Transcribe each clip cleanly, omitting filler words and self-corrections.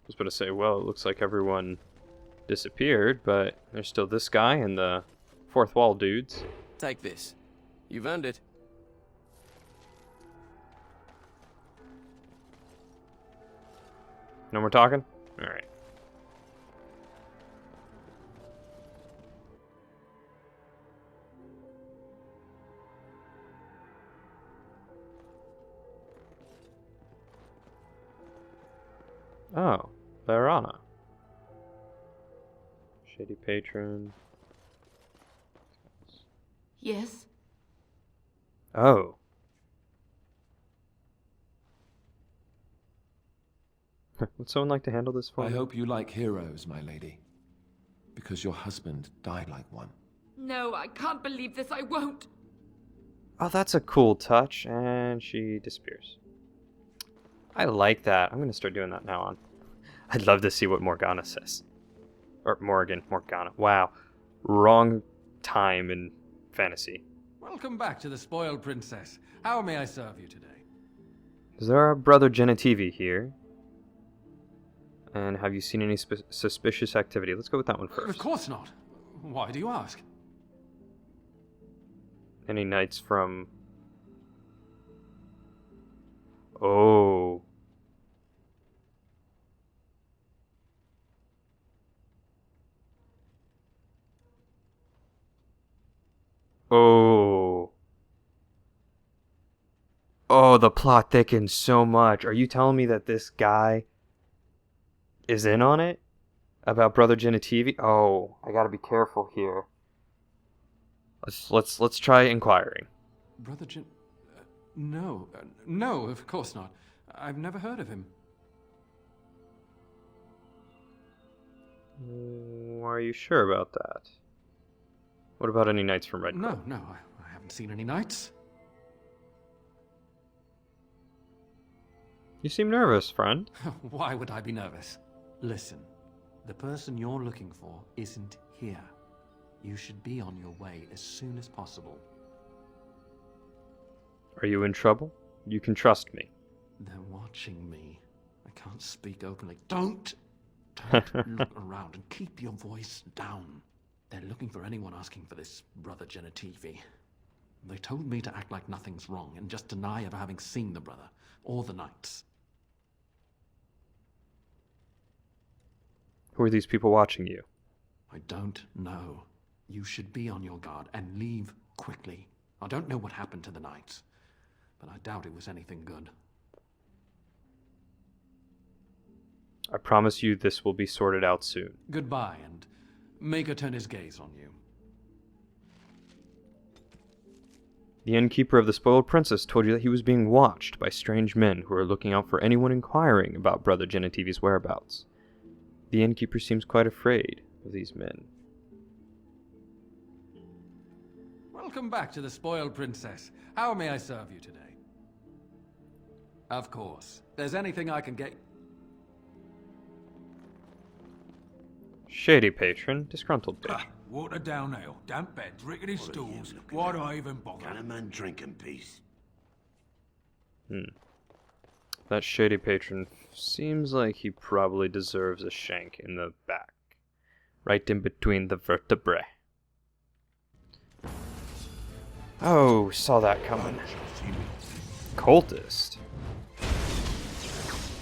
was about to say, well, it looks like everyone disappeared, but there's still this guy and the fourth wall dudes. Take this. You've earned it. No more talking? Alright. Oh, Verana. Shady patron. Yes? Oh. Would someone like to handle this for I me? hope you like heroes, my lady. Because your husband died like one. No, I can't believe this. I won't. Oh, that's a cool touch. And she disappears. I like that. I'm going to start doing that now on. I'd love to see what Morgana says. Or Morgana. Wow. Wrong time in fantasy. Welcome back to the Spoiled Princess. How may I serve you today? Is there a Brother Genitivi here? And have you seen any suspicious activity? Let's go with that one first. Of course not. Why do you ask? Any knights from... Oh. Oh. Oh, the plot thickens so much. Are you telling me that this guy is in on it? About Brother Genitivi? Oh, I gotta be careful here. Let's try inquiring. Brother Gen... no. No, of course not. I've never heard of him. Are you sure about that? What about any knights from Red Cliff? No, I haven't seen any knights. You seem nervous, friend. Why would I be nervous? Listen, the person you're looking for isn't here. You should be on your way as soon as possible. Are you in trouble? You can trust me. They're watching me. I can't speak openly. Don't look around and keep your voice down. They're looking for anyone asking for this Brother Genitivi. They told me to act like nothing's wrong and just deny ever having seen the brother or the knights. Who are these people watching you? I don't know. You should be on your guard and leave quickly. I don't know what happened to the knights, but I doubt it was anything good. I promise you this will be sorted out soon. Goodbye, and make her turn his gaze on you. The innkeeper of the Spoiled Princess told you that he was being watched by strange men who are looking out for anyone inquiring about Brother Genitivi's whereabouts. The innkeeper seems quite afraid of these men. Welcome back to the Spoiled Princess. How may I serve you today? Of course. There's anything I can get... Shady patron, disgruntled bitch. Water down ale, damp beds, rickety stools. Why do I even bother? Can a man drink in peace? That shady patron seems like he probably deserves a shank in the back. Right in between the vertebrae. Oh, saw that coming. Cultist.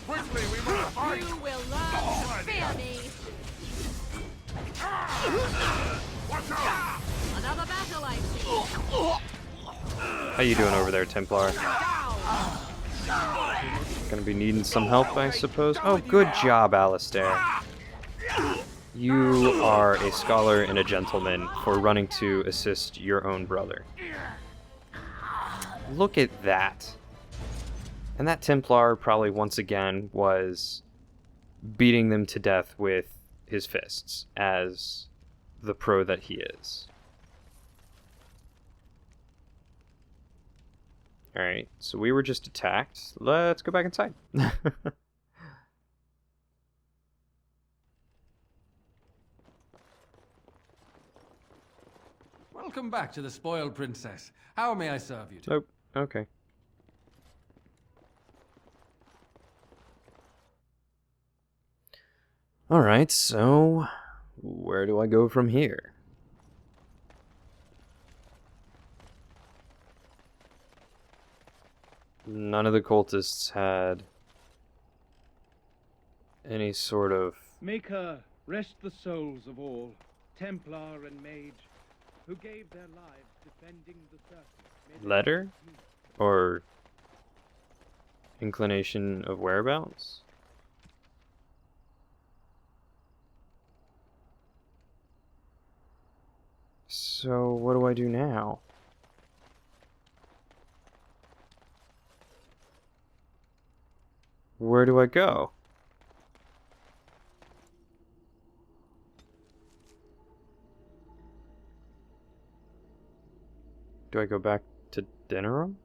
Quickly, we must fight! You will learn to fear me. Watch out! Another battle, I see. How you doing over there, Templar? Gonna be needing some help, I suppose. Oh, good job, Alistair. You are a scholar and a gentleman for running to assist your own brother. Look at that. And that Templar probably once again was beating them to death with his fists, as the pro that he is. Alright, so we were just attacked. Let's go back inside. Welcome back to the Spoiled Princess. How may I serve you today? Nope. Okay. Alright, so where do I go from here? None of the cultists had any sort of... Maker, rest the souls of all, Templar and Mage, who gave their lives defending the circle. letter? Or inclination of whereabouts? So what do I do now? Where do I go? Do I go back to dinner room?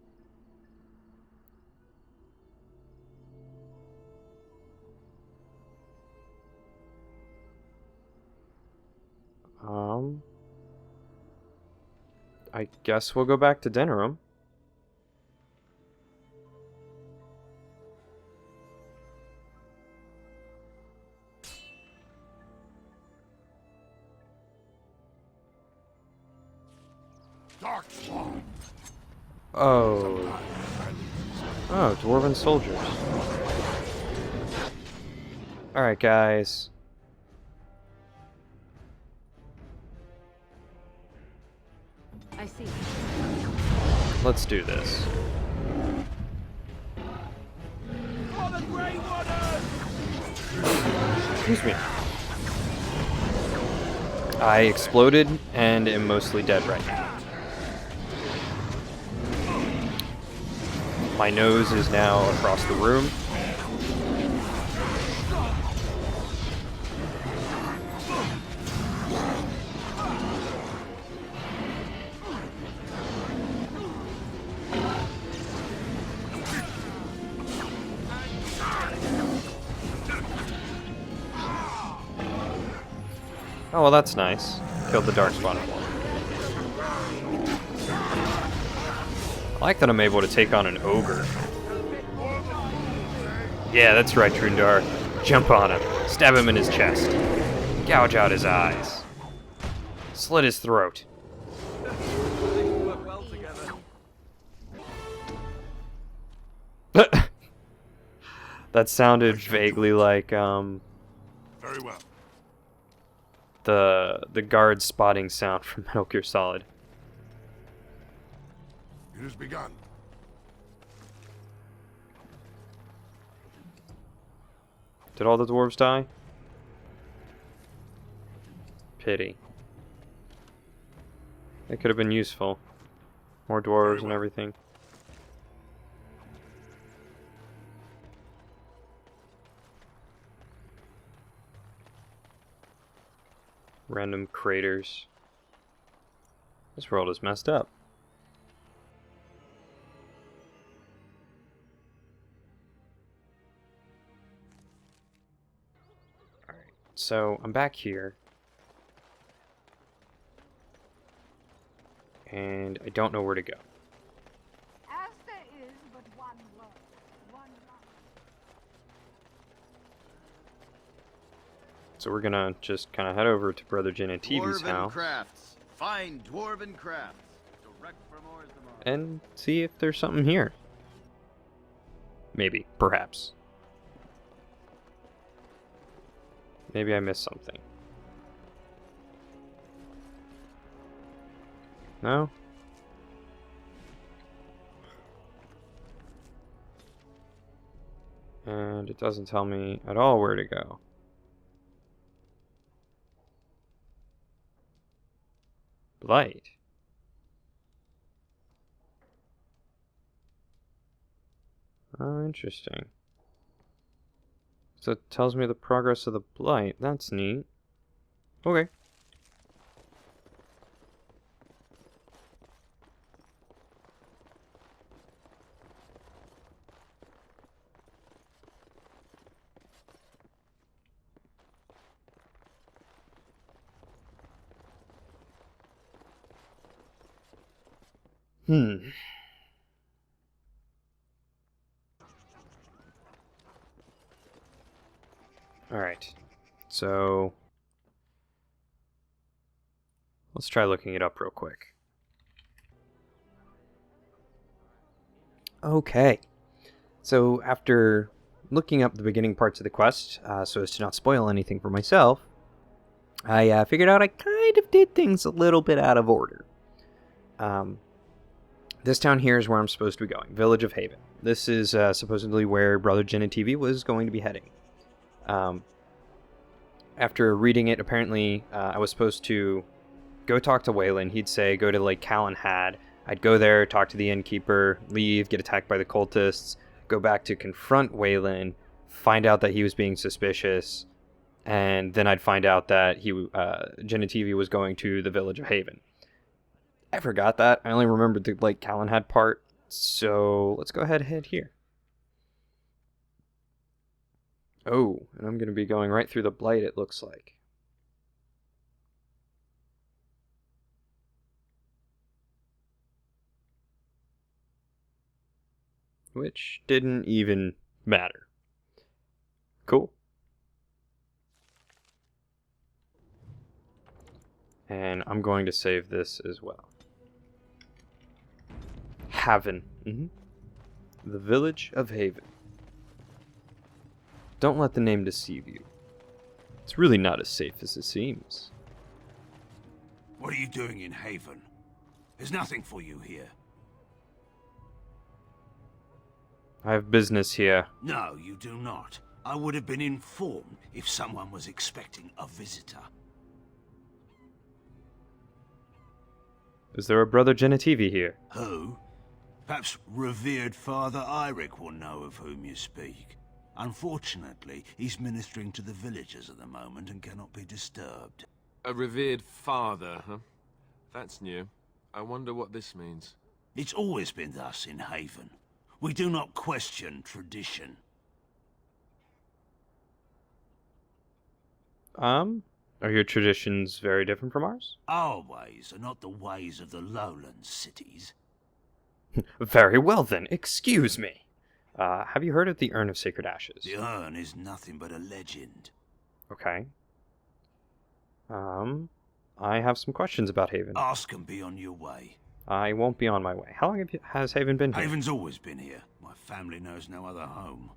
I guess we'll go back to dinner room. Oh. Oh, dwarven soldiers. Alright, guys. I see. Let's do this. Excuse me. I exploded and am mostly dead right now. My nose is now across the room. Oh, well, that's nice. Killed the darkspawn one. I like that I'm able to take on an ogre. Yeah, that's right, Trundar. Jump on him. Stab him in his chest. Gouge out his eyes. Slit his throat. That sounded vaguely like, Very well. the guard spotting sound from Metal Gear Solid. It has begun. Did all the dwarves die? Pity. They could have been useful. More dwarves and everything. Random craters. This world is messed up. Alright, so I'm back here. And I don't know where to go. As there is but one world, one life. So we're gonna just kind of head over to Brother Genitivi's Dwarven house crafts. Find dwarven crafts. Direct from Orzammar. and see if there's something here. Maybe, perhaps. Maybe I missed something. No? And it doesn't tell me at all where to go. Light. Oh, interesting. So it tells me the progress of the blight. That's neat. Okay. Alright. So let's try looking it up real quick. Okay. So after looking up the beginning parts of the quest, so as to not spoil anything for myself, I figured out I kind of did things a little bit out of order. This town here is where I'm supposed to be going, Village of Haven. This is supposedly where Brother Genitivi was going to be heading. After reading it, apparently I was supposed to go talk to Waylon. He'd say, go to Lake Callanhad. I'd go there, talk to the innkeeper, leave, get attacked by the cultists, go back to confront Waylon, find out that he was being suspicious, and then I'd find out that Genitivi was going to the Village of Haven. I forgot that. I only remembered the Lake Callanhad part, so let's go ahead and head here. Oh, and I'm going to be going right through the Blight, it looks like. Which didn't even matter. Cool. And I'm going to save this as well. Haven. The Village of Haven. Don't let the name deceive you. It's really not as safe as it seems. What are you doing in Haven? There's nothing for you here. I have business here. No, you do not. I would have been informed if someone was expecting a visitor. Is there a Brother Genitivi here? Who? Perhaps revered Father Eirik will know of whom you speak. Unfortunately, he's ministering to the villagers at the moment and cannot be disturbed. A revered father, huh? That's new. I wonder what this means. It's always been thus in Haven. We do not question tradition. Are your traditions very different from ours? Our ways are not the ways of the lowland cities. Very well then, excuse me. Have you heard of the Urn of Sacred Ashes? The urn is nothing but a legend. Okay. I have some questions about Haven. Ask and be on your way. I won't be on my way. How long has Haven been here? Haven's always been here. My family knows no other home.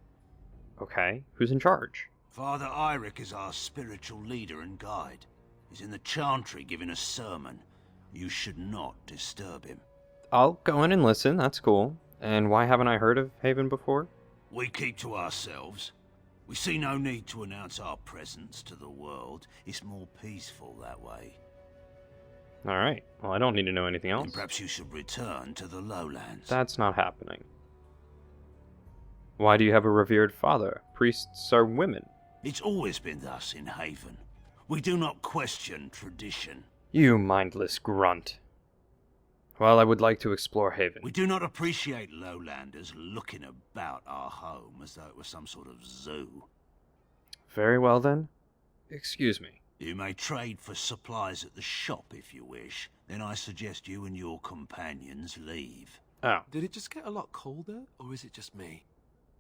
Okay. Who's in charge? Father Eirik is our spiritual leader and guide. He's in the chantry giving a sermon. You should not disturb him. I'll go in and listen, that's cool. And why haven't I heard of Haven before? We keep to ourselves. We see no need to announce our presence to the world. It's more peaceful that way. Alright, well I don't need to know anything else. And perhaps you should return to the lowlands. That's not happening. Why do you have a revered father? Priests are women. It's always been thus in Haven. We do not question tradition. You mindless grunt. Well, I would like to explore Haven. We do not appreciate lowlanders looking about our home as though it was some sort of zoo. Very well then. Excuse me. You may trade for supplies at the shop if you wish. Then I suggest you and your companions leave. Oh. Did it just get a lot colder, or is it just me?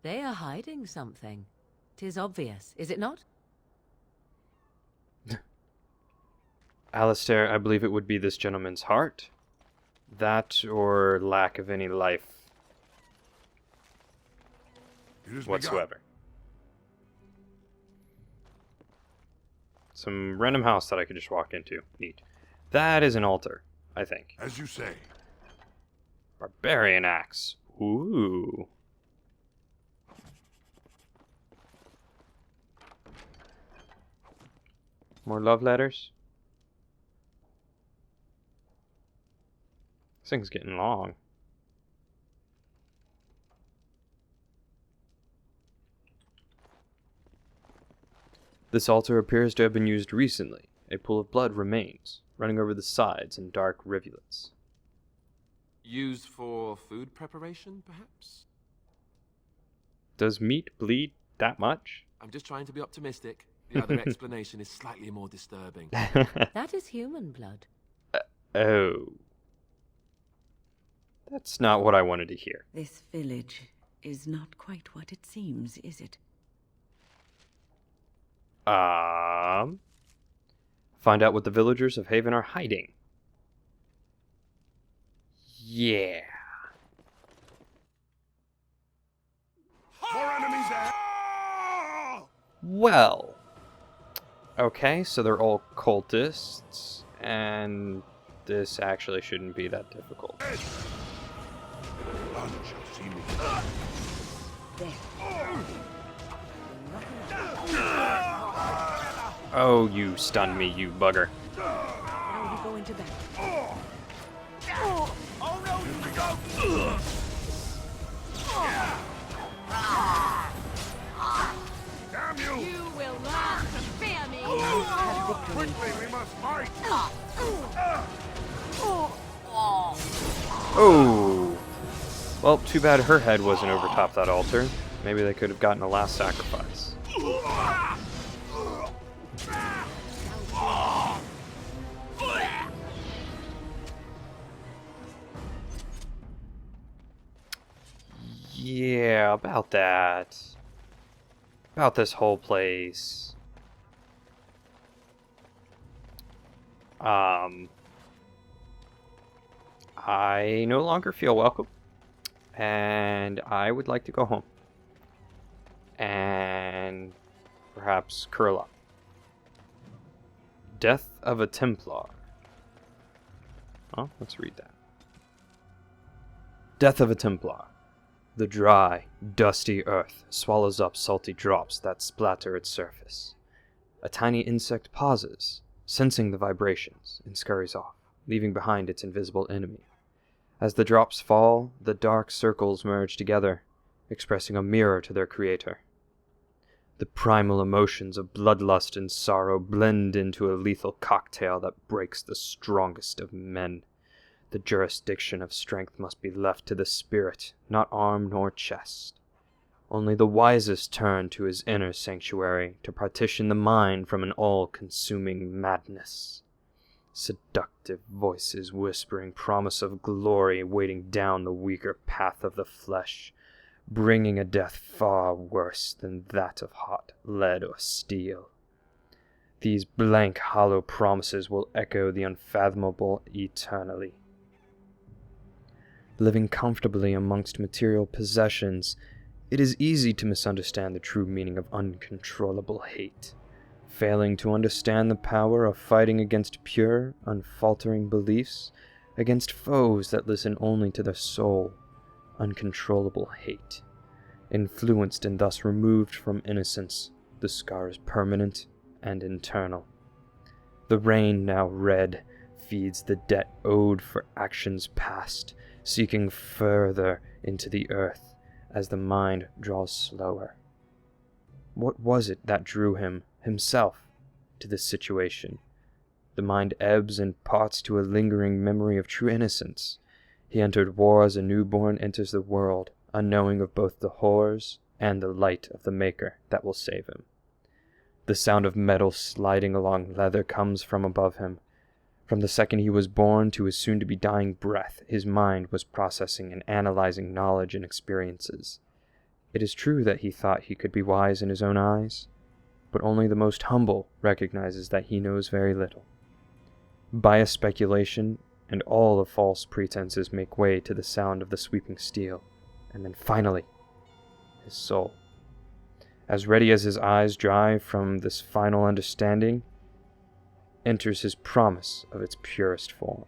They are hiding something. 'Tis obvious, is it not? Alistair, I believe it would be this gentleman's heart. That or lack of any life whatsoever. Some random house that I could just walk into. Neat. That is an altar, I think. As you say. Barbarian axe. Ooh. More love letters. This thing's getting long. This altar appears to have been used recently. A pool of blood remains, running over the sides in dark rivulets. Used for food preparation, perhaps? Does meat bleed that much? I'm just trying to be optimistic. The other explanation is slightly more disturbing. That is human blood. Oh. That's not what I wanted to hear. This village is not quite what it seems, is it? Find out what the villagers of Haven are hiding. Yeah. More enemies ahead! Well. Okay, so they're all cultists, and this actually shouldn't be that difficult. None shall see me. Oh, you stunned me, you bugger. Now we go into battle. Oh no, here we go! Damn you! You will learn to fear me. Quickly, we must fight! Oh. Well, too bad her head wasn't over top that altar. Maybe they could have gotten a last sacrifice. Yeah, about that. About this whole place. I no longer feel welcome, and I would like to go home. And perhaps curl up. Death of a Templar. Oh, let's read that. Death of a Templar. The dry, dusty earth swallows up salty drops that splatter its surface. A tiny insect pauses, sensing the vibrations, and scurries off, leaving behind its invisible enemy. As the drops fall, the dark circles merge together, expressing a mirror to their creator. The primal emotions of bloodlust and sorrow blend into a lethal cocktail that breaks the strongest of men. The jurisdiction of strength must be left to the spirit, not arm nor chest. Only the wisest turn to his inner sanctuary to partition the mind from an all-consuming madness. Seductive voices whispering promise of glory weighting down the weaker path of the flesh, bringing a death far worse than that of hot lead or steel. These blank, hollow promises will echo the unfathomable eternally. Living comfortably amongst material possessions, it is easy to misunderstand the true meaning of uncontrollable hate. Failing to understand the power of fighting against pure, unfaltering beliefs, against foes that listen only to their soul, uncontrollable hate. Influenced and thus removed from innocence, the scar is permanent and internal. The rain, now red, feeds the debt owed for actions past, seeking further into the earth as the mind draws slower. What was it that drew himself, to this situation? The mind ebbs and parts to a lingering memory of true innocence. He entered war as a newborn enters the world, unknowing of both the horrors and the light of the Maker that will save him. The sound of metal sliding along leather comes from above him. From the second he was born to his soon-to-be dying breath, his mind was processing and analyzing knowledge and experiences. It is true that he thought he could be wise in his own eyes, but only the most humble recognizes that he knows very little. Biased speculation and all the false pretenses make way to the sound of the sweeping steel, and then finally, his soul. As ready as his eyes dry from this final understanding, enters his promise of its purest form.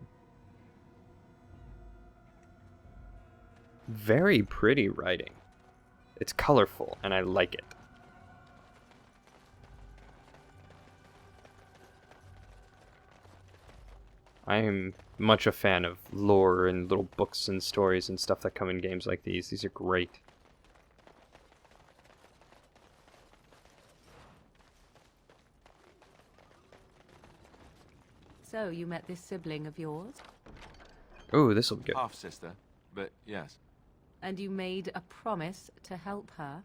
Very pretty writing. It's colorful, and I like it. I am much a fan of lore and little books and stories and stuff that come in games like these. These are great. So, you met this sibling of yours? Oh, this will be good. Half sister, but yes. And you made a promise to help her?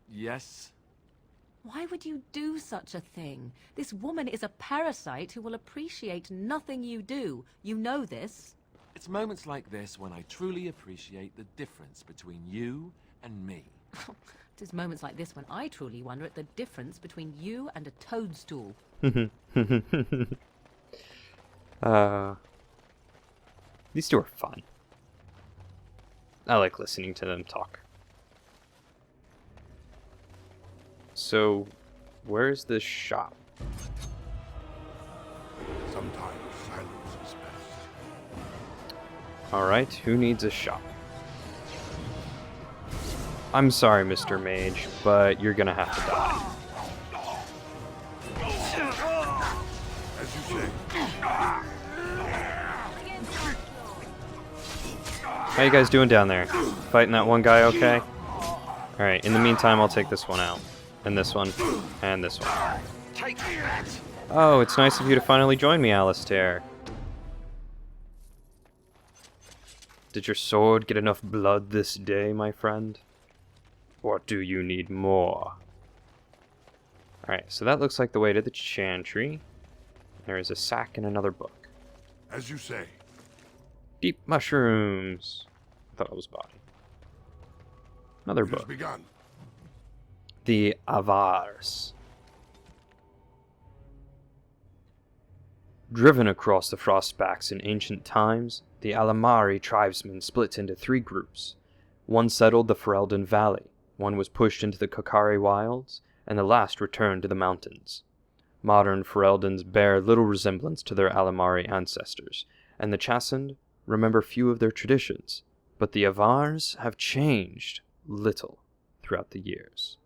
Yes. Why would you do such a thing? This woman is a parasite who will appreciate nothing you do. You know this. It's moments like this when I truly appreciate the difference between you and me. It's moments like this when I truly wonder at the difference between you and a toadstool. These two are fun. I like listening to them talk. So, where's this shop? Sometimes silence is best. Alright, who needs a shop? I'm sorry, Mr. Mage, but you're gonna have to die. As you say. How you guys doing down there? Fighting that one guy okay? Alright, in the meantime, I'll take this one out. And this one. And this one. Oh, it's nice of you to finally join me, Alistair. Did your sword get enough blood this day, my friend? Or do you need more? Alright, so that looks like the way to the chantry. There is a sack and another book. As you say. Deep mushrooms. I thought it was body. Another It has book. begun. The Avars. Driven across the Frostbacks in ancient times, the Alamari tribesmen split into 3 groups. One settled the Ferelden Valley, one was pushed into the Kokari Wilds, and the last returned to the mountains. Modern Fereldans bear little resemblance to their Alamari ancestors, and the Chastened remember few of their traditions, but the Avars have changed little throughout the years.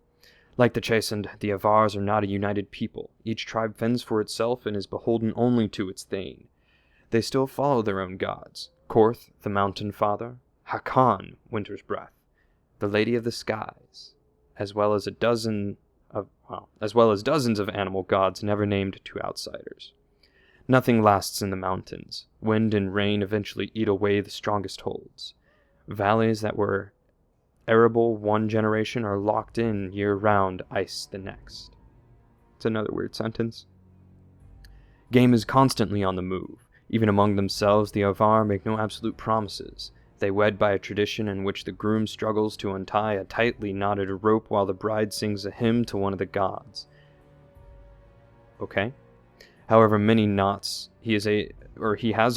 Like the Chastened, the Avars are not a united people. Each tribe fends for itself and is beholden only to its thane. They still follow their own gods. Korth, the Mountain Father, Hakan, Winter's Breath, the Lady of the Skies, as well as dozens of animal gods never named to outsiders. Nothing lasts in the mountains. Wind and rain eventually eat away the strongest holds. Valleys that were arable one generation are locked in year-round ice the next. It's another weird sentence. Game is constantly on the move. Even among themselves, the Avar make no absolute promises. They wed by a tradition in which the groom struggles to untie a tightly knotted rope while the bride sings a hymn to one of the gods. Okay. However many knots he has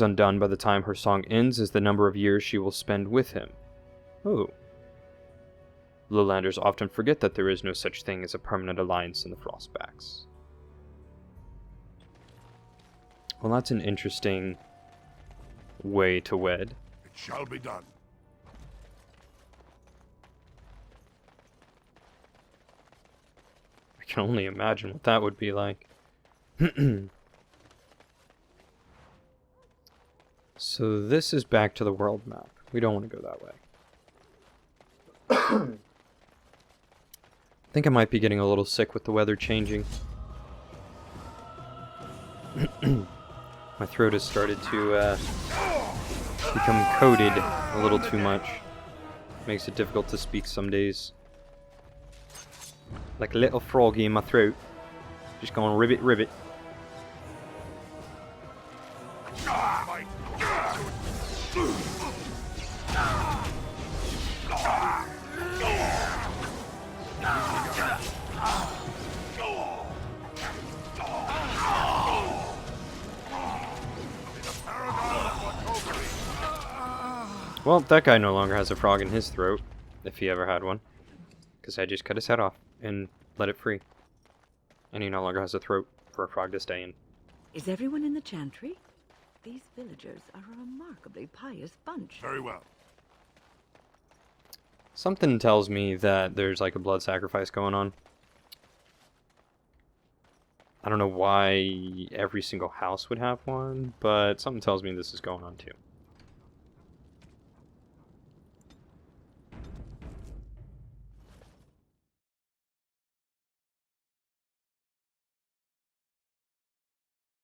undone by the time her song ends is the number of years she will spend with him. Oh. Lowlanders often forget that there is no such thing as a permanent alliance in the Frostbacks. Well, that's an interesting way to wed. It shall be done. I can only imagine what that would be like. So this is back to the world map. We don't want to go that way. I think I might be getting a little sick with the weather changing. My throat has started to become coated a little too much. Makes it difficult to speak some days. Like a little froggy in my throat. Just going ribbit, ribbit. Well, that guy no longer has a frog in his throat, if he ever had one. Because I just cut his head off and let it free. And he no longer has a throat for a frog to stay in. Is everyone in the chantry? These villagers are a remarkably pious bunch. Very well. Something tells me that there's like a blood sacrifice going on. I don't know why every single house would have one, but something tells me this is going on too.